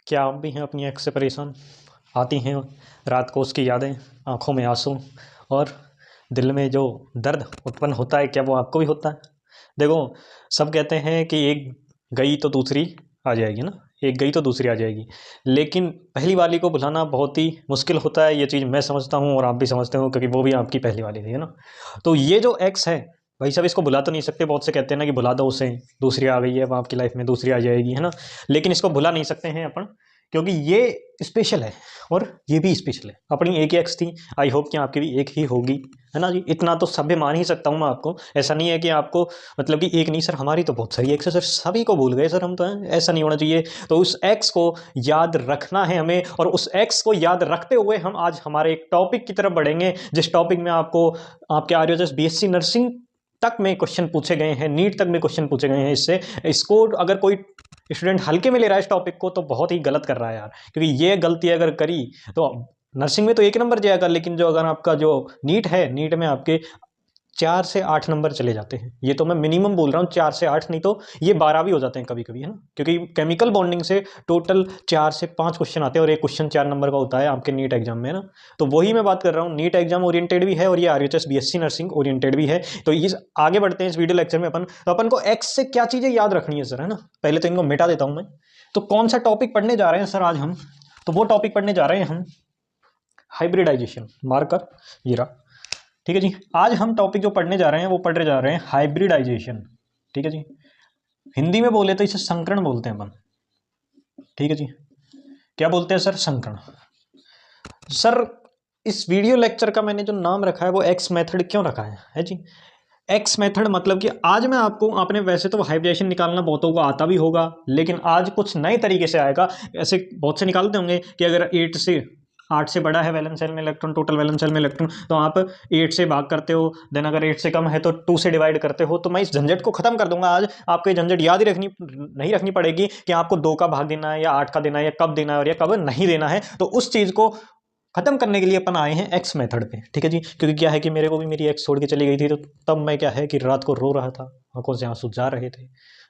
क्या आप भी हैं अपनी एक्स से परेशान? आती हैं रात को उसकी यादें, आंखों में आंसू और दिल में जो दर्द उत्पन्न होता है, क्या वो आपको भी होता है? देखो, सब कहते हैं कि एक गई तो दूसरी आ जाएगी ना, एक गई तो दूसरी आ जाएगी। लेकिन पहली वाली को भुलाना बहुत ही मुश्किल होता है, ये चीज़ मैं समझता हूँ और आप भी समझते हो, क्योंकि वो भी आपकी पहली वाली थी, है ना। तो ये जो एक्स है भाई साहब, इसको भुला तो नहीं सकते। बहुत से कहते हैं ना कि भुला दो उसे, दूसरी आ गई है, अब आपकी लाइफ में दूसरी आ जाएगी, है ना। लेकिन इसको भुला नहीं सकते हैं अपन, क्योंकि ये स्पेशल है और ये भी स्पेशल है। अपनी एक ही एक्स थी, आई होप कि आपकी भी एक ही होगी, है ना जी। इतना तो सभ्य मान ही सकता हूँ मैं आपको। ऐसा नहीं है कि आपको मतलब कि एक नहीं सर, हमारी तो बहुत सारी एक्स है सर, सभी को भूल गए सर हम तो, हैं, ऐसा नहीं होना चाहिए। तो उस एक्स को याद रखना है हमें, और उस एक्स को याद रखते हुए हम आज हमारे एक टॉपिक की तरफ बढ़ेंगे, जिस टॉपिक में आपको आपके आरएचएस बीएससी नर्सिंग तक में क्वेश्चन पूछे गए हैं, नीट तक में क्वेश्चन पूछे गए हैं। इसको अगर कोई स्टूडेंट हल्के में ले रहा है इस टॉपिक को, तो बहुत ही गलत कर रहा है यार, क्योंकि ये गलती अगर करी तो नर्सिंग में तो एक नंबर जाएगा, लेकिन जो अगर आपका जो नीट है, नीट में आपके 4 से 8 नंबर चले जाते हैं। ये तो मैं मिनिमम बोल रहा हूँ, 4 से 8 नहीं तो ये 12 भी हो जाते हैं कभी कभी, है ना। क्योंकि केमिकल बॉन्डिंग से टोटल 4 से 5 क्वेश्चन आते हैं और एक क्वेश्चन 4 नंबर का होता है आपके नीट एग्जाम में, ना। तो वही मैं बात कर रहा हूँ, नीट एग्जाम ओरिएंटेड भी है और ये आरएचएस बीएससी नर्सिंग ओरिएंटेड भी है। तो इस आगे बढ़ते हैं इस वीडियो लेक्चर में अपन। तो अपन को एक्स से क्या चीजें याद रखनी है सर, है ना। पहले तो इनको मिटा देता हूं मैं। तो कौन सा टॉपिक पढ़ने जा रहे हैं सर आज हम? तो वो टॉपिक पढ़ने जा रहे हैं हम हाइब्रिडाइजेशन, मार्कर ये रहा, ठीक है जी। आज हम टॉपिक जो पढ़ने जा रहे हैं वो पढ़ने जा रहे हैं हाइब्रिडाइजेशन, ठीक है जी। हिंदी में बोले तो इसे संकरण बोलते हैं अपन, ठीक है जी। क्या बोलते हैं सर? संकरण। सर इस वीडियो लेक्चर का मैंने जो नाम रखा है वो एक्स मेथड क्यों रखा है जी। एक्स मेथड मतलब कि आज मैं आपको, आपने वैसे तो हाइब्रिडाइजेशन निकालना बहुतों को आता भी होगा, लेकिन आज कुछ नए तरीके से आएगा। ऐसे बहुत से निकालते होंगे कि अगर 8 से बड़ा है वैलेंस शेल में इलेक्ट्रॉन, टोटल वैलेंस शेल में इलेक्ट्रॉन, तो आप 8 से भाग करते हो, देन अगर 8 से कम है तो 2 से डिवाइड करते हो। तो मैं इस झंझट को खत्म कर दूंगा आज। आपको ये झंझट याद ही नहीं रखनी पड़ेगी कि आपको 2 का भाग देना है या 8 का देना है, या कब देना है और या कब नहीं देना है। तो उस चीज को खत्म करने के लिए अपन आए हैं एक्स मेथड पे, ठीक है जी। क्योंकि क्या है कि मेरे को भी मेरी एक्स छोड़ के चली गई थी, तो तब मैं क्या है कि रात को रो रहा था, आंखों से आंसू जा रहे थे,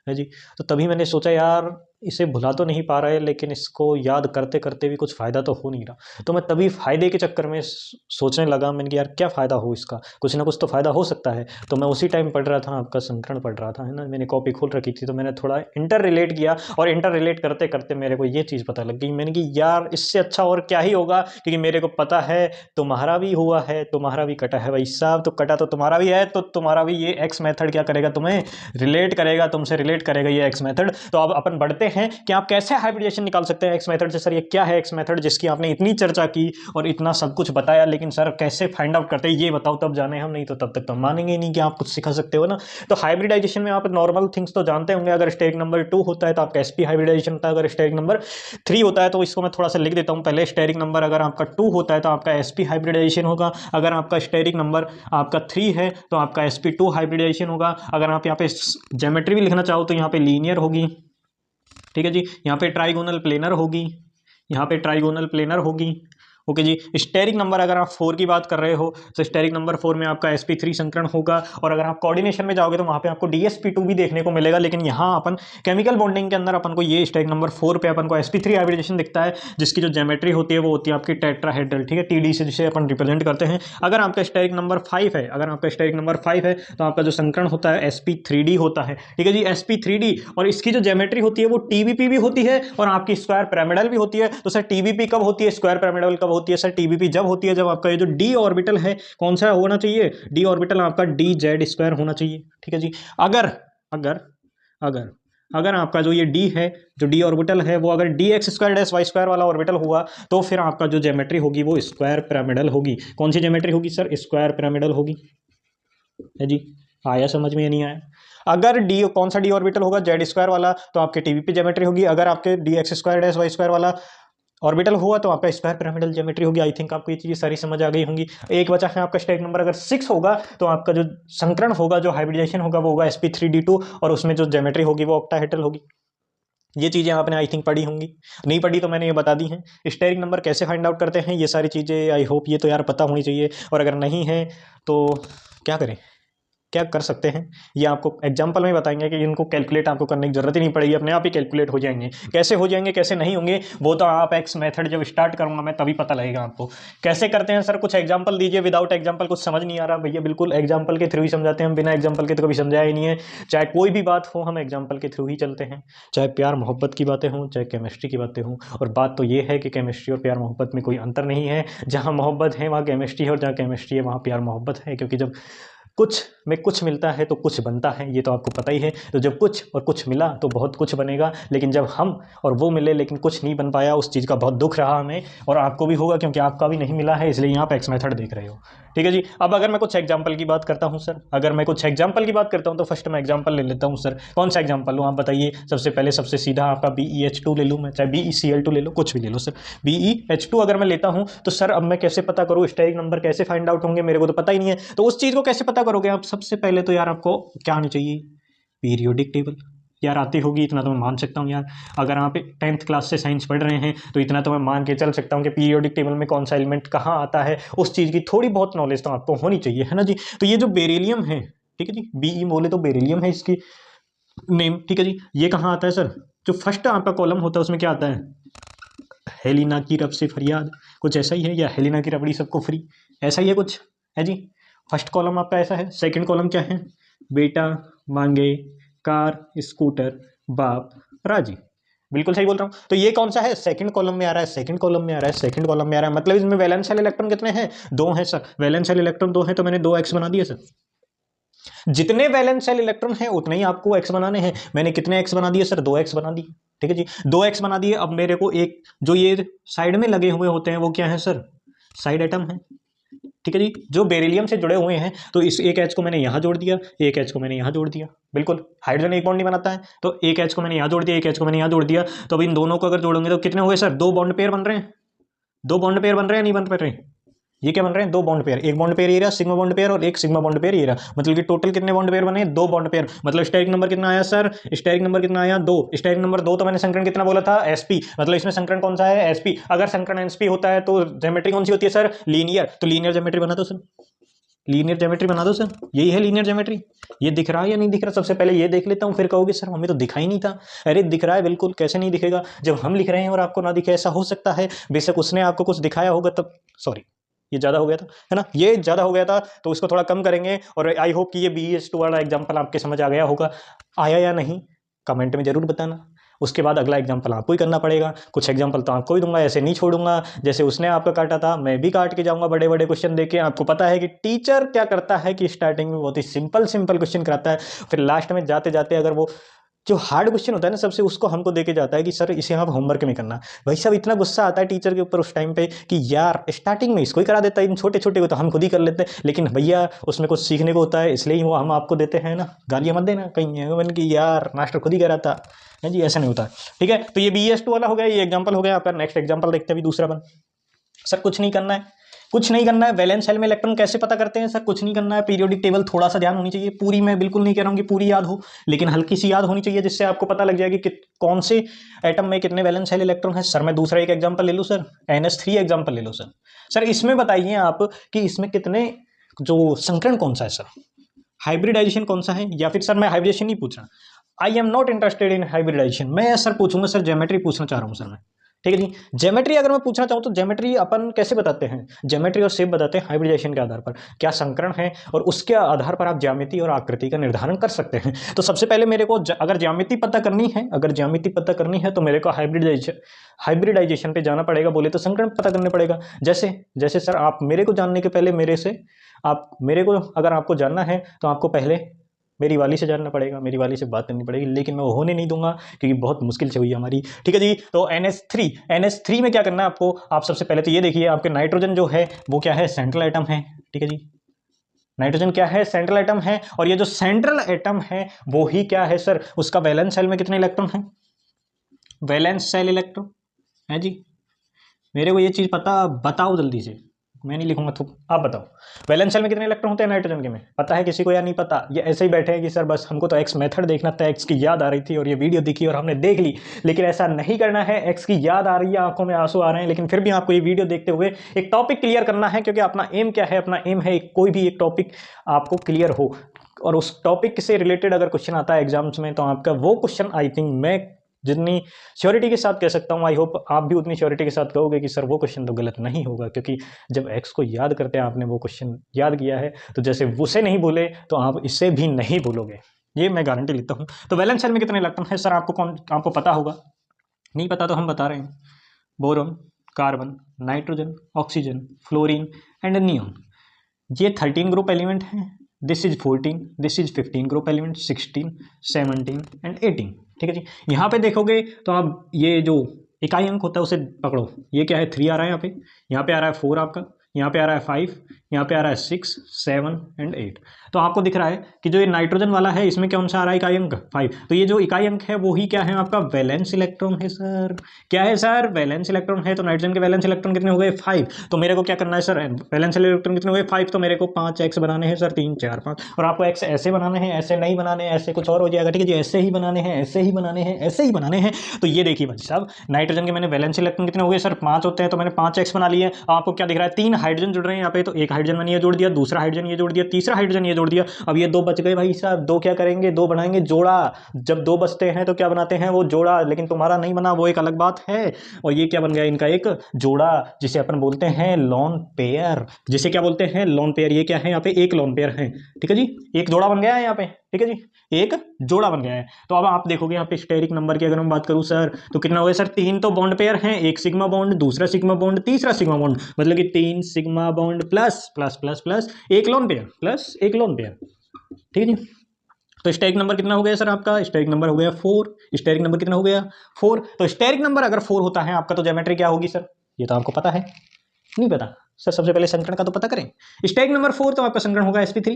है जी। तो तभी मैंने सोचा यार इसे भुला तो नहीं पा रहे, लेकिन इसको याद करते करते भी कुछ फ़ायदा तो हो नहीं रहा। तो मैं तभी फ़ायदे के चक्कर में सोचने लगा, मैंने कि यार क्या फ़ायदा हो इसका, कुछ ना कुछ तो फ़ायदा हो सकता है। तो मैं उसी टाइम पढ़ रहा था, आपका संकरण पढ़ रहा था, है ना। मैंने कॉपी खोल रखी थी, तो मैंने थोड़ा इंटर रिलेट किया, और इंटर रिलेट करते करते मेरे को ये चीज़ पता लग गई। मैंने कि यार इससे अच्छा और क्या ही होगा, क्योंकि मेरे को पता है तुम्हारा भी हुआ है, तुम्हारा भी कटा है भाई साहब, तो कटा तो तुम्हारा भी है, तो तुम्हारा भी ये एक्स मेथड क्या करेगा, तुम्हें रिलेट करेगा, तुमसे रिलेट करेगा ये एक्स मेथड। तो अब अपन बढ़ते हैं कि आप कैसे हाइब्रिडेशन निकाल सकते हैं एक्स मेथड से। सर ये क्या है एक्स मेथड, जिसकी आपने इतनी चर्चा की और इतना सब कुछ बताया, लेकिन सर कैसे फाइंड आउट करते हैं ये बताओ, तब जाने हम, नहीं तो तब तक तो मानेंगे नहीं कि आप कुछ सिखा सकते हो ना। तो हाइब्रिडाइजेशन में आप नॉर्मल थिंग्स तो जानते होंगे। अगर स्टेरिक नंबर 2 होता है तो आपका एसपी हाइब्रिडाइजेशन होता है। अगर स्टेरिक नंबर 3 होता है तो इसको मैं थोड़ा सा लिख देता हूं पहले। स्टेरिक नंबर अगर आपका 2 होता है तो आपका एसपी हाइब्रिडाइजेशन होगा। अगर आपका स्टेरिक नंबर आपका 3 है तो आपका sp2 हाइब्रिडाइजेशन होगा। अगर आप यहाँ पे ज्योमेट्री भी लिखना चाहो तो यहाँ पे लीनियर होगी, ठीक है जी। यहाँ पे ट्राइगोनल प्लेनर होगी, यहाँ पे ट्राइगोनल प्लेनर होगी, ओके जी। स्टेरिक नंबर अगर आप 4 की बात कर रहे हो तो स्टेरिक नंबर 4 में आपका sp3 संकरण होगा। और अगर आप कोऑर्डिनेशन में जाओगे तो वहाँ पे आपको dsp2 भी देखने को मिलेगा। लेकिन यहाँ अपन केमिकल बॉन्डिंग के अंदर अपन को ये स्टेरिक नंबर 4 पे अपन को sp3 हाइब्रिडेशन दिखता है, जिसकी जो ज्योमेट्री होती है वो होती है आपकी टेट्राहेड्रल, ठीक है, td से जिसे अपन रिप्रेजेंट करते हैं। अगर आपका स्टेरिक नंबर 5 है, अगर आपका स्टेरिक नंबर 5 है तो आपका जो संकरण होता है sp3d होता है, ठीक है जी, sp3d। और इसकी जो ज्योमेट्री होती है वो tbp भी होती है और आपकी स्क्वायर पिरामिडल भी होती है। तो सर tbp कब होती है, स्क्वायर पिरामिडल कब होती है? सर tbp जब होती है जब आपका ये जो d ऑर्बिटल है कौन सा होना चाहिए, d ऑर्बिटल आपका dz स्क्वायर होना चाहिए, ठीक है जी। अगर अगर अगर अगर आपका जो ये d है, जो d ऑर्बिटल है, वो अगर dx square dash y square वाला ऑर्बिटल हुआ तो फिर आपका जो ज्योमेट्री होगी वो स्क्वायर पिरामिडल होगी। कौन सी ज्योमेट्री होगी सर? स्क्वायर पिरामिडल होगी, है जी। आया समझ में या नहीं आया? अगर डी, कौन सा डी ऑर्बिटल होगा? जेड स्क्वायर वाला, तो आपके टीबीपी ज्योमेट्री होगी। अगर आपके d x square dash y square वाला ऑर्बिटल हुआ तो आपका स्क्वायर पिरामिडल ज्योमेट्री होगी। आई थिंक आपको ये चीज़ सारी समझ आ गई होंगी। एक बचा है आपका स्टेरिक नंबर अगर 6 होगा तो आपका जो संकरण होगा, जो हाइब्रिडाइजेशन होगा वो होगा sp3d2, और उसमें जो ज्योमेट्री होगी वो ऑक्टाहेड्रल होगी। ये चीज़ें आपने आई थिंक पढ़ी होंगी, नहीं पढ़ी तो मैंने ये बता दी हैं। स्टेरिक नंबर कैसे फाइंड आउट करते हैं, ये सारी चीज़ें आई होप ये तो यार पता होनी चाहिए। और अगर नहीं है तो क्या करें, क्या कर सकते हैं, ये आपको एग्जाम्पल में बताएंगे कि इनको कैलकुलेट आपको करने की जरूरत ही नहीं पड़ेगी, अपने आप ही कैलकुलेट हो जाएंगे। कैसे हो जाएंगे कैसे नहीं होंगे वो तो आप एक्स मेथड जब स्टार्ट करूंगा मैं तभी पता लगेगा आपको। कैसे करते हैं सर, कुछ एग्जाम्पल दीजिए, विदाउट एग्जाम्पल कुछ समझ नहीं आ रहा भैया, बिल्कुल एग्जाम्पल के थ्रू ही समझाते हैं हम, बिना एग्जाम्पल के तो कभी समझाया ही नहीं है। चाहे कोई भी बात हो हम एग्जाम्पल के थ्रू ही चलते हैं, चाहे प्यार मोहब्बत की बातें हों चाहे केमिस्ट्री की बातें हों। और बात तो ये है कि केमिस्ट्री और प्यार मोहब्बत में कोई अंतर नहीं है, जहाँ मोहब्बत है वहाँ केमिस्ट्री है, और जहाँ केमिस्ट्री है वहाँ प्यार मोहब्बत है। क्योंकि जब कुछ में कुछ मिलता है तो कुछ बनता है, ये तो आपको पता ही है। तो जब कुछ और कुछ मिला तो बहुत कुछ बनेगा, लेकिन जब हम और वो मिले लेकिन कुछ नहीं बन पाया, उस चीज़ का बहुत दुख रहा हमें, और आपको भी होगा क्योंकि आपका भी नहीं मिला है, इसलिए आप एक्स मेथड देख रहे हो। ठीक है जी। अब अगर मैं कुछ एग्जाम्पल की बात करता हूँ सर, अगर मैं कुछ एग्जाम्पल की बात करता हूँ तो फर्स्ट मैं एग्जाम्पल ले लेता हूँ सर। कौन सा एग्जाम्पल लूँ आप बताइए। सबसे पहले सबसे सीधा आपका BeH2 ले लूँ मैं, चाहे BeCl2 ले लो, कुछ भी ले लो सर। BeH2 अगर मैं लेता हूँ तो सर अब मैं कैसे पता करूँ, स्टेरिक नंबर कैसे फाइंड आउट होंगे, मेरे को तो पता ही नहीं है। तो उस चीज़ को कैसे पता करोगे आप, सबसे पहले तो यार आपको क्या आनी चाहिए, पीरियोडिक टेबल। यार आती होगी, इतना तो मैं मान सकता हूँ यार, अगर आप 10th क्लास से साइंस पढ़ रहे हैं तो इतना तो मैं मान के चल सकता हूँ कि पीरियोडिक टेबल में कौन सा एलिमेंट कहाँ आता है, उस चीज़ की थोड़ी बहुत नॉलेज तो आपको होनी चाहिए, है ना जी। तो ये जो बेरिलियम है, ठीक है जी, BE बोले तो बेरिलियम है इसकी नेम, ठीक है जी। ये कहाँ आता है सर, जो फर्स्ट आपका कॉलम होता है उसमें क्या आता है, हेलिना की रब से फरियाद, कुछ ऐसा ही है, या हेलिना की रबड़ी सबको फ्री, ऐसा ही है कुछ, है जी। फर्स्ट कॉलम आपका ऐसा है। सेकंड कॉलम क्या है, बेटा मांगे कार स्कूटर बाप राजी, बिल्कुल सही बोल रहा हूँ। तो ये कौन सा है, सेकंड कॉलम में आ रहा है, सेकंड कॉलम में आ रहा है, सेकंड कॉलम में आ रहा है। मतलब इसमें वैलेंशियल इलेक्ट्रॉन कितने हैं, 2 हैं सर। वैलेंशियल इलेक्ट्रॉन 2 हैं तो मैंने 2x बना दिया सर। जितने वैलेंशियल इलेक्ट्रॉन हैं उतने ही आपको x बनाने हैं। मैंने कितने x बना दिए सर, 2x बना दिए, ठीक है जी। 2x बना दिए। अब मेरे को एक जो ये साइड में लगे हुए होते हैं वो क्या है सर, साइड एटम है, ठीक है जी, जो बेरिलियम से जुड़े हुए हैं। तो इस एक H को मैंने यहाँ जोड़ दिया, एक H को मैंने यहाँ जोड़ दिया, बिल्कुल हाइड्रोजन एक बॉन्ड नहीं बनाता है, तो एक H को मैंने यहाँ जोड़ दिया, एक H को मैंने यहाँ जोड़ दिया। तो अब इन दोनों को अगर जोड़ोगे तो कितने हुए सर, 2 बॉन्ड पेयर बन रहे हैं, 2 बॉन्ड पेयर बन रहे हैं, नहीं बन रहे, ये क्या बन रहे हैं, 2 बॉन्ड पेयर, एक बॉन्ड पेयर ये रहा सिग्मा बॉन्ड पेयर, और एक सिग्मा बॉन्ड पेयर ये रहा। मतलब कि टोटल कितने बॉन्ड पेयर बने, 2 बॉन्ड पेयर। मतलब स्टेरिक नंबर कितना आया सर, स्टेरिक नंबर कितना आया, 2। स्टेरिक नंबर 2 तो मैंने संकरण कितना बोला था, sp, मतलब इसमें संकरण कौन सा है, sp। अगर संकरण sp होता है तो ज्योमेट्री कौन सी होती है सर, लीनियर। तो लीनियर ज्योमेट्री बना दो सर, लीनियर ज्योमेट्री बना दो सर, यही है लीनियर ज्योमेट्री। ये दिख रहा है या नहीं दिख रहा, सबसे पहले ये देख लेता हूँ, फिर कहोगे सर हमें तो दिखा ही नहीं था। अरे दिख रहा है बिल्कुल, कैसे नहीं दिखेगा, जब हम लिख रहे हैं और आपको ना दिखे। ऐसा हो सकता है बेशक उसने आपको कुछ दिखाया होगा तब, सॉरी ये ज़्यादा हो गया था, है ना, ये ज़्यादा हो गया था, तो इसको थोड़ा कम करेंगे। और आई होप कि ये BeH2 वाला एग्जाम्पल आपके समझ आ गया होगा, आया या नहीं कमेंट में जरूर बताना। उसके बाद अगला एग्जाम्पल आपको ही करना पड़ेगा। कुछ एग्जाम्पल तो आपको ही दूंगा, ऐसे नहीं छोड़ूंगा, जैसे उसने आपका काटा था मैं भी काट के जाऊंगा बड़े बड़े क्वेश्चन देके। आपको पता है कि टीचर क्या करता है कि स्टार्टिंग में बहुत ही सिंपल सिंपल क्वेश्चन कराता है, फिर लास्ट में जाते जाते अगर वो जो हार्ड क्वेश्चन होता है ना सबसे, उसको हमको देके जाता है कि सर इसे आप होमवर्क में करना। भाई साहब इतना गुस्सा आता है टीचर के ऊपर उस टाइम पे कि यार स्टार्टिंग में इसको ही करा देता है, इन छोटे छोटे को तो हम खुद ही कर लेते हैं, लेकिन भैया उसमें कुछ सीखने को होता है, इसलिए वो हम आपको देते हैं ना, गालियाँ मत देना कहीं मैंने कि यार मास्टर खुद ही करा था, है जी, ऐसा नहीं होता। ठीक है, तो ये BeH2 वाला हो गया, ये एग्जाम्पल हो गया आपका। नेक्स्ट एग्जाम्पल देखते हैं, भी दूसरा बन। सर कुछ नहीं करना है, कुछ नहीं करना है। वैलेंस शेल में इलेक्ट्रॉन कैसे पता करते हैं सर, कुछ नहीं करना है। पीरियोडिक टेबल थोड़ा सा ध्यान होनी चाहिए, पूरी मैं बिल्कुल नहीं कह रहा हूँ कि पूरी याद हो, लेकिन हल्की सी याद होनी चाहिए, जिससे आपको पता लग जाएगी कि कौन से एटम में कितने वैलेंस शेल इलेक्ट्रॉन है। सर मैं दूसरा एक एग्जाम्पल ले लूँ सर, NH3 एग्जाम्पल ले लो सर। सर इसमें बताइए आप कि इसमें कितने, जो संकरण कौन सा है सर, हाइब्रिडाइजेशन कौन सा है, या फिर सर मैं हाइब्रिडाइजेशन नहीं पूछ रहा, I am not interested in hybridisation. मैं सर पूछूंगा सर ज्योमेट्री पूछना चाह रहा हूँ सर मैं, ठीक है जी। ज्योमेट्री अगर मैं पूछना चाहूँ तो ज्योमेट्री अपन कैसे बताते हैं, ज्योमेट्री और शेप बताते हैं हाइब्रिडाइजेशन के आधार पर, क्या संकरण है, और उसके आधार पर आप ज्यामिति और आकृति का निर्धारण कर सकते हैं। तो सबसे पहले मेरे को अगर ज्यामिति पता करनी है, अगर ज्यामिति पता करनी है तो मेरे को हाइब्रिडाइजेशन पे जाना पड़ेगा, बोले तो संकरण पता करने पड़ेगा। जैसे जैसे सर आप मेरे को जानने के पहले मेरे से, आप मेरे को अगर आपको जानना है तो आपको पहले मेरी वाली से जानना पड़ेगा, मेरी वाली से बात करनी पड़ेगी, लेकिन मैं वो होने नहीं दूंगा क्योंकि बहुत मुश्किल से हुई हमारी। ठीक है जी, तो NH3 में क्या करना है आपको, आप सबसे पहले तो ये देखिए आपके नाइट्रोजन जो है वो क्या है, सेंट्रल एटम है, ठीक है जी। नाइट्रोजन क्या है, सेंट्रल एटम है, और ये जो सेंट्रल एटम है वो ही क्या है सर, उसका वैलेंस शेल में कितने इलेक्ट्रॉन है, वैलेंस शेल इलेक्ट्रॉन है जी। मेरे को ये चीज पता, बताओ जल्दी से, मैं नहीं लिखूंगा तो आप बताओ, वैलेंस शेल में कितने इलेक्ट्रॉन होते हैं नाइट्रोजन के में, पता है किसी को या नहीं पता। ये ऐसे ही बैठे हैं कि सर बस हमको तो एक्स मेथड देखना था, एक्स की याद आ रही थी और ये वीडियो दिखी और हमने देख ली, लेकिन ऐसा नहीं करना है। एक्स की याद आ रही है, आंखों में आंसू आ रहे हैं, लेकिन फिर भी आपको ये वीडियो देखते हुए एक टॉपिक क्लियर करना है, क्योंकि अपना एम क्या है, अपना एम है कोई भी एक टॉपिक आपको क्लियर हो। और उस टॉपिक से रिलेटेड अगर क्वेश्चन आता है एग्जाम्स में तो आपका वो क्वेश्चन आई थिंक मैं जितनी श्योरिटी के साथ कह सकता हूँ, आई होप आप भी उतनी श्योरिटी के साथ कहोगे कि सर वो क्वेश्चन तो गलत नहीं होगा, क्योंकि जब एक्स को याद करते हैं आपने वो क्वेश्चन याद किया है तो जैसे उसे नहीं भूले तो आप इससे भी नहीं भूलोगे, ये मैं गारंटी लेता हूँ। तो वैलेंस शेल में कितने इलेक्ट्रॉन है सर, आपको पता होगा, नहीं पता तो हम बता रहे हैं। Boron, carbon, nitrogen, oxygen, fluorine and neon, ये 13 ग्रुप एलिमेंट हैं। This is 14, this is 15 group element, 16, 17 and 18। ठीक है जी। यहाँ पे देखोगे तो आप ये जो इकाई अंक होता है उसे पकड़ो, ये क्या है 3 आ रहा है यहाँ पे आ रहा है 4 आपका, यहाँ पे आ रहा है 5, यहाँ पे आ रहा है 6, 7 एंड 8। तो आपको दिख रहा है कि जो ये नाइट्रोजन वाला है इसमें कौन सा आ रहा है इकाई अंक 5, तो ये जो इकाई अंक है वो ही क्या है आपका वैलेंस इलेक्ट्रॉन है सर। क्या है सर, वैलेंस इलेक्ट्रॉन है। तो नाइट्रोजन के वैलेंस इलेक्ट्रॉन कितने हो गए 5, तो मेरे को क्या करना है सर, वैलेंस इलेक्ट्रॉन कितने हो गए 5, तो मेरे को 5 एक्स बनाने हैं सर, 3 4 5। और आपको एक्स ऐसे बनाने हैं, ऐसे नहीं बनाने हैं, ऐसे कुछ और हो जाएगा। ठीक है जी, ऐसे ही बनाने हैं, ऐसे ही बनाने हैं, ऐसे ही बनाने हैं। तो ये देखिए भाई साहब, नाइट्रोजन के मैंने वैलेंस इलेक्ट्रॉन कितने हो गए सर 5 होते हैं, तो मैंने 5 एक्स बना लिए। आपको क्या दिख रहा है 3 हाइड्रोजन जुड़ रहे हैं यहाँ पे, तो एक हाइड्रोजन मैंने ये जोड़ दिया, दूसरा हाइड्रोजन ये जोड़ दिया, तीसरा हाइड्रोजन ये जोड़ दिया। अब ये 2 बच गए भाई साहब, 2 क्या करेंगे, 2 बनाएंगे जोड़ा। जब 2 बचते हैं तो क्या बनाते हैं वो जोड़ा, लेकिन तुम्हारा नहीं बना वो एक अलग बात है। और ये क्या बन गया इनका एक जोड़ा, जिसे अपन बोलते हैं लोन पेयर, जिसे क्या बोलते हैं लोन पेयर। ये क्या है यहाँ पे एक लोन पेयर है। ठीक है जी, एक जोड़ा बन गया है यहाँ पे। ठीक है जी, एक जोड़ा बन गया है। तो अब आप देखोगे यहाँ पे स्टेरिक नंबर की अगर हम बात करूँ सर, तो कितना हो गया सर, 3 तो बॉन्ड पेयर हैं, एक सिग्मा बॉन्ड, दूसरा सिग्मा बॉन्ड, तीसरा सिग्मा बॉन्ड, मतलब कि 3 sigma bond plus plus plus plus एक लोन पेयर प्लस एक लोन पेयर। ठीक है जी। तो स्टेरिक नंबर कितना हो गया सर आपका, स्टेरिक नंबर हो गया 4। स्टेरिक नंबर कितना हो गया 4। तो स्टेरिक नंबर अगर 4 होता है आपका तो ज्योमेट्री क्या होगी सर, ये तो आपको पता है, नहीं पता सर, सबसे पहले संकरण का तो पता करें। स्टेरिक नंबर 4 तो आपका संकरण होगा sp3।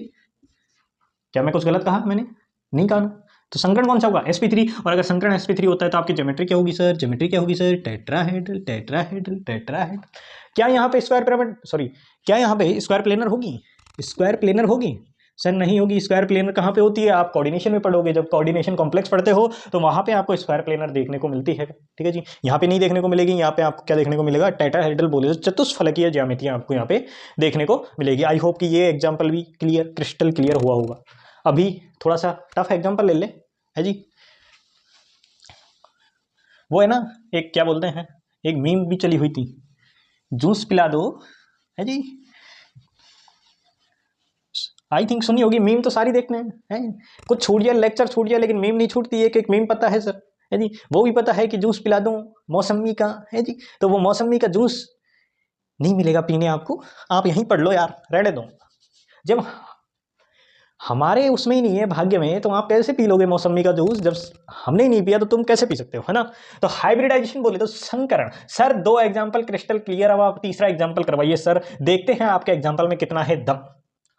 क्या मैं कुछ गलत कहा, मैंने नहीं कहा ना। तो संकरण कौन सा होगा sp3, और अगर संकरण sp3 होता है तो आपकी ज्योमेट्री क्या होगी सर, ज्योमेट्री क्या होगी सर, टेट्राहेड्रल टेट्राहेड्रल टेट्राहेड्रल। क्या यहाँ पे स्क्वायर पिरामिड, सॉरी, क्या यहाँ पे स्क्वायर प्लेनर होगी, स्क्वायर प्लेनर होगी सर, नहीं होगी। स्क्वायर प्लेनर कहाँ पे होती है, आप कोऑर्डिनेशन में पढ़ोगे, जब कोऑर्डिनेशन कॉम्प्लेक्स पढ़ते हो तो वहाँ पे आपको स्क्वायर प्लेनर देखने को मिलती है। ठीक है जी, यहाँ पे नहीं देखने को मिलेगी। यहाँ पे आपको क्या देखने को मिलेगा, टेट्राहेड्रल बोले चतुष्फलकीय ज्यामितियाँ आपको यहाँ पे देखने को मिलेगी। आई होप कि ये एग्जाम्पल भी क्लियर, क्रिस्टल क्लियर हुआ होगा। अभी थोड़ा सा टफ एग्जाम्पल ले ले है जी, वो है ना, एक क्या बोलते हैं, एक मीम भी चली हुई थी, जूस पिला दो, है जी। आई थिंक सुनी होगी, मीम तो सारी देखने हैं, कुछ छूट जाए, लेक्चर छूट जाए, लेकिन मीम नहीं छूटती। एक एक मीम पता है सर, है जी। वो भी पता है कि जूस पिला दूं मौसमी का, है जी। तो वो मौसमी का जूस नहीं मिलेगा पीने आपको, आप यहीं पढ़ लो यार, रहने दो। जब हमारे उसमें ही नहीं है भाग्य में, तो आप कैसे पी लोगे मौसमी का जूस, जब हमने ही नहीं पिया तो तुम कैसे पी सकते हो, है ना। तो हाइब्रिडाइजेशन बोले तो संकरण। सर 2 एग्जाम्पल क्रिस्टल क्लियर, अब आप तीसरा एग्जाम्पल करवाइए सर, देखते हैं आपके एग्जाम्पल में कितना है दम।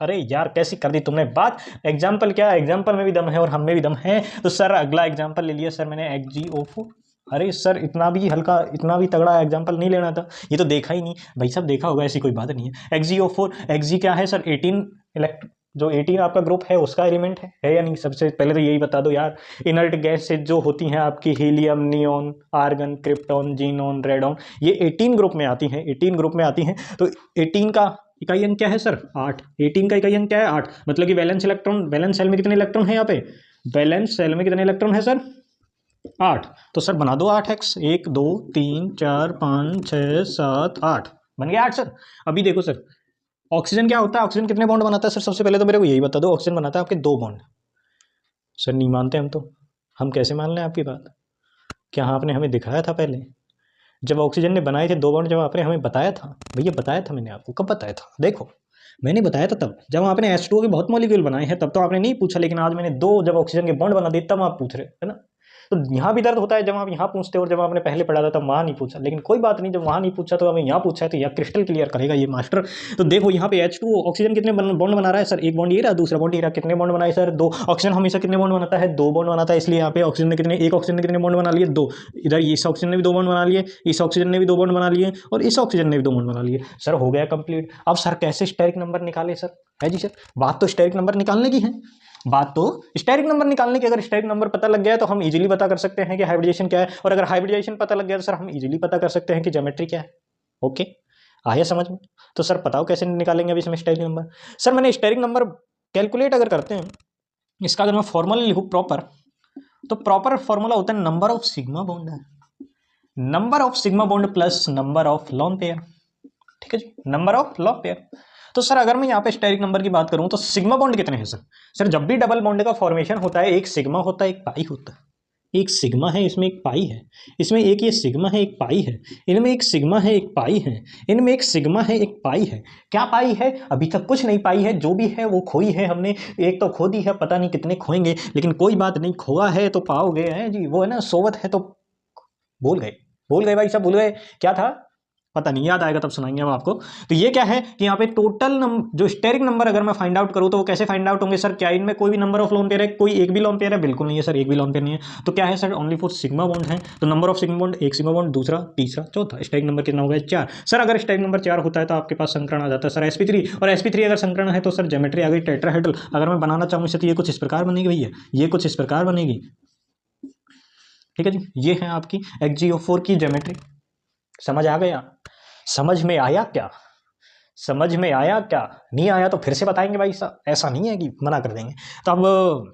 अरे यार कैसी कर दी तुमने बात, एग्जाम्पल क्या, एग्जाम्पल में भी दम है और हम में भी दम है। तो सर अगला एग्जाम्पल ले लिया सर मैंने XgO4। अरे सर इतना भी हल्का, इतना भी तगड़ा एग्जाम्पल नहीं लेना था, ये तो देखा ही नहीं भाई साहब, देखा होगा ऐसी कोई बात नहीं है। XgO4, Xg क्या है सर 18 इलेक्ट्रॉन, जो 18 आपका ग्रुप है उसका एलिमेंट है या नहीं, सबसे पहले तो यही बता दो यार। इनर्ट गैस से जो होती हैं आपकी helium, neon, argon, krypton, xenon, radon, ये 18 ग्रुप में आती हैं, 18 ग्रुप में आती हैं। तो 18 का इकाई अंक क्या है सर 8, 18 का इकाई अंक क्या है 8, मतलब कि वैलेंस इलेक्ट्रॉन, वैलेंस सेल में कितने इलेक्ट्रॉन है यहाँ पे, वैलेंस सेल में कितने इलेक्ट्रॉन है सर 8। तो सर बना दो 8x, 1 2 3 4 5 6 7 8, बन गया 8 सर। अभी देखो सर ऑक्सीजन क्या होता है, ऑक्सीजन कितने बॉन्ड बनाता है सर, सबसे पहले तो मेरे को यही बता दो, ऑक्सीजन बनाता है आपके 2 बॉन्ड। सर नहीं मानते हम तो, हम कैसे मान लें आपकी बात, क्या आपने हमें दिखाया था पहले, जब ऑक्सीजन ने बनाए थे 2 बॉन्ड, जब आपने हमें बताया था, भैया बताया था मैंने आपको, कब बताया था, देखो मैंने बताया था तब जब आपने H2O के बहुत मॉलिक्यूल बनाए हैं, तब तो आपने नहीं पूछा, लेकिन आज मैंने 2 जब ऑक्सीजन के बॉन्ड बना दिए तब आप पूछ रहे है ना। तो यहाँ भी दर्द होता है जब आप यहाँ पूछते हो, और जब आपने पहले पढ़ा था तब वहाँ नहीं पूछा, लेकिन कोई बात नहीं, जब वहाँ नहीं पूछा तो हमें यहाँ पूछा है, तो यह क्रिस्टल क्लियर करेगा ये मास्टर। तो देखो यहाँ पे H2O ऑक्सीजन कितने बॉन्ड बना रहा है सर, एक बॉन्ड ये रहा, दूसरा बॉन्ड ये रहा, कितने बॉन्ड बनाए सर 2। ऑक्सीजन हमेशा कितने बॉन्ड बनाता है 2 बॉन्ड बनाता है, इसलिए यहाँ पे ऑक्सीजन ने कितने, एक ऑक्सीजन ने कितने बॉन्ड बना लिए 2, इधर इस ऑक्सीजन ने भी 2 बॉन्ड बना लिए, इस ऑक्सीजन ने भी 2 बॉन्ड बना लिए, और इस ऑक्सीजन ने भी 2 बॉन्ड बना लिए। सर हो गया कंप्लीट। अब सर कैसे स्टेरिक नंबर निकाले सर, है जी सर, बात तो स्टेरिक नंबर निकालने की है, बात तो स्टेरिक नंबर निकालने की। अगर स्टेरिक नंबर पता लग गया तो हम इजीली पता कर सकते हैं कि हाइब्रिडाइजेशन क्या है, और अगर हाइब्रिडाइजेशन पता लग गया तो सर हम इजीली पता कर सकते हैं कि ज्योमेट्री क्या है। ओके आया समझ में। तो सर बताओ कैसे निकालेंगे अभी इसमें स्टेरिक नंबर। सर मैंने स्टेरिक नंबर कैलकुलेट अगर करते हैं इसका अगर मैं फॉर्मूला लिखूँ प्रॉपर, तो प्रॉपर फॉर्मूला होता है नंबर ऑफ सिग्मा बॉन्ड है, number of sigma bond plus number of lone pair. ठीक है जी, नंबर ऑफ लोन पेयर। तो सर अगर मैं यहाँ पे स्टेरिक नंबर की बात करूँ तो सिग्मा बॉन्ड कितने हैं सर? सर जब भी डबल बॉन्ड का फॉर्मेशन होता है, एक सिग्मा होता है एक पाई होता है। एक सिग्मा है, इसमें एक पाई है, इसमें एक ये सिग्मा है एक पाई है, इनमें एक सिग्मा है एक पाई है, इनमें एक सिग्मा है एक पाई है। क्या पाई है? अभी तक कुछ नहीं पाई है, जो भी है वो खोई है हमने, एक तो खो दी है, पता नहीं कितने खोएंगे, लेकिन कोई बात नहीं, खोआ है तो पाओगे हैं जी, वो है ना सोवत है तो भूल गए भाई साहब, भूल गए क्या था पता नहीं, याद आएगा तब सुनाएंगे हम आपको। तो ये क्या है कि यहाँ पे टोटल जो स्टेरिक नंबर अगर मैं फाइंड आउट करूँ तो वो कैसे फाइंड आउट होंगे सर? क्या इनमें कोई भी नंबर ऑफ लोन पेयर है? कोई एक भी लोन पेयर है? बिल्कुल नहीं है सर, एक भी लोन पेयर नहीं है। तो क्या है sir? Only for sigma bond है। तो नंबर ऑफ सिग्मा बॉन्ड, एक सिग्मा बॉन्ड, दूसरा, तीसरा, चौथा। स्टेरिक नंबर कितना हो गया? 4। सर अगर स्टेरिक नंबर 4 होता है तो आपके पास संकरण आ जाता है सर sp3, और sp3 अगर संकरण है तो सर ज्योमेट्री आ गई टेट्राहेड्रल। अगर मैं बनाना चाहूँ इसे तो ये कुछ इस प्रकार बनेगी भैया, ये कुछ इस प्रकार बनेगी। ठीक है जी, ये है आपकी XgO4 की ज्योमेट्री। समझ आ गया? समझ में आया क्या? समझ में आया क्या? नहीं आया तो फिर से बताएंगे भाई साहब, ऐसा नहीं है कि मना कर देंगे। तो अब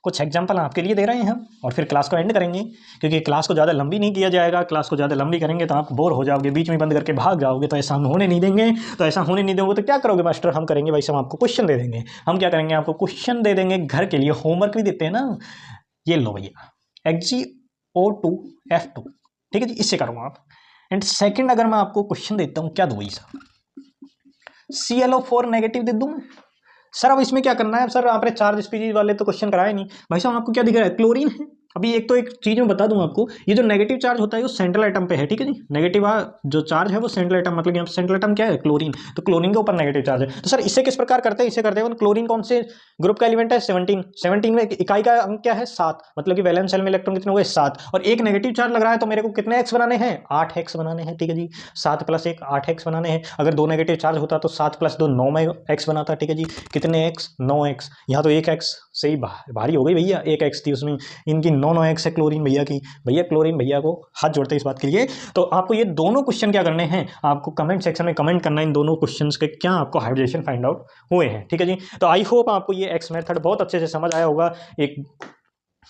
कुछ एग्जांपल आपके लिए दे रहे हैं हम, और फिर क्लास को एंड करेंगे, क्योंकि क्लास को ज़्यादा लंबी नहीं किया जाएगा। क्लास को ज़्यादा लंबी करेंगे तो आप बोर हो जाओगे, बीच में बंद करके भाग जाओगे, तो ऐसा हम होने नहीं देंगे। तो ऐसा होने नहीं दोगे तो क्या करोगे मास्टर? हम करेंगे भाई साहब, आपको क्वेश्चन दे देंगे। हम क्या करेंगे? आपको क्वेश्चन दे देंगे, घर के लिए होमवर्क भी देते हैं ना। ये लो भैया, XgO2F2। ठीक है जी, इससे करो आप। एंड सेकंड अगर मैं आपको क्वेश्चन देता हूँ, क्या दो भाई साहब? ClO4 नेगेटिव दे दूं सर। अब इसमें क्या करना है सर? आपने चार्ज स्पीशीज वाले तो क्वेश्चन कराए नहीं भाई साहब। आपको क्या दिख रहा है? क्लोरीन है। अभी एक तो एक चीज मैं बता दूं आपको, ये जो नेगेटिव चार्ज होता है वो सेंट्रल एटम पे है। ठीक है जी, नेगेटिव जो चार्ज है वो सेंट्रल एटम, मतलब यहाँ पे सेंट्रल एटम क्या है? क्लोरीन। तो क्लोरीन के ऊपर नेगेटिव चार्ज है। तो सर इसे किस प्रकार करते हैं? इसे करते हैं, क्लोरीन कौन से ग्रुप का एलिमेंट है? 17। 17 में इकाई का अंक क्या है? 7। मतलब कि वैलेंस शेल में इलेक्ट्रॉन कितने हुए? 7। और एक नेगेटिव चार्ज लग रहा है, तो मेरे को कितने एक्स बनाने हैं? 8 एक्स बनाने हैं। ठीक है जी, 7 + 1 8 एक्स बनाने हैं। अगर 2 नेगेटिव चार्ज होता तो 7 + 2 9 एक्स बनाता। ठीक है जी, कितने एक्स? 9 एक्स। यहाँ तो 1 एक्स से ही भारी हो गई भैया, 1 एक्स थी उसमें, इनकी 9 एक्स है क्लोरीन भैया की। भैया क्लोरीन भैया को हाथ जोड़ते इस बात के लिए। तो आपको ये दोनों क्वेश्चन क्या करने हैं? आपको कमेंट सेक्शन में कमेंट करना है इन दोनों क्वेश्चंस के क्या आपको हाइब्रिडेशन फाइंड आउट हुए हैं। ठीक है जी, तो आई होप आपको ये एक्स मेथड बहुत अच्छे से समझ आया होगा। एक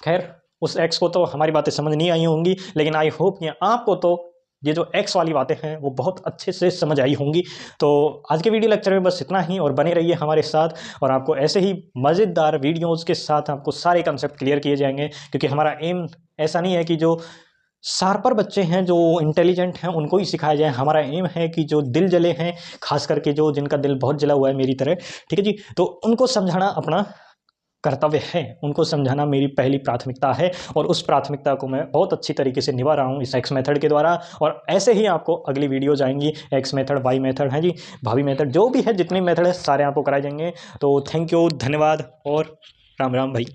खैर उस एक्स को तो हमारी बातें समझ नहीं आई होंगी, लेकिन आई होप कि आपको तो ये जो एक्स वाली बातें हैं वो बहुत अच्छे से समझ आई होंगी। तो आज के वीडियो लेक्चर में बस इतना ही, और बने रहिए हमारे साथ, और आपको ऐसे ही मज़ेदार वीडियोज़ के साथ आपको सारे कंसेप्ट क्लियर किए जाएंगे। क्योंकि हमारा एम ऐसा नहीं है कि जो शार्पर बच्चे हैं, जो इंटेलिजेंट हैं, उनको ही सिखाया जाए। हमारा एम है कि जो दिल जले हैं, खास करके जो जिनका दिल बहुत जला हुआ है मेरी तरह, ठीक है जी, तो उनको समझाना अपना कर्तव्य है, उनको समझाना मेरी पहली प्राथमिकता है। और उस प्राथमिकता को मैं बहुत अच्छी तरीके से निभा रहा हूँ इस एक्स मेथड के द्वारा। और ऐसे ही आपको अगली वीडियोज आएंगी, एक्स मेथड, वाई मेथड है जी, भावी मेथड, जो भी है, जितने मेथड है सारे आपको कराए जाएंगे। तो थैंक यू, धन्यवाद और राम राम भाई।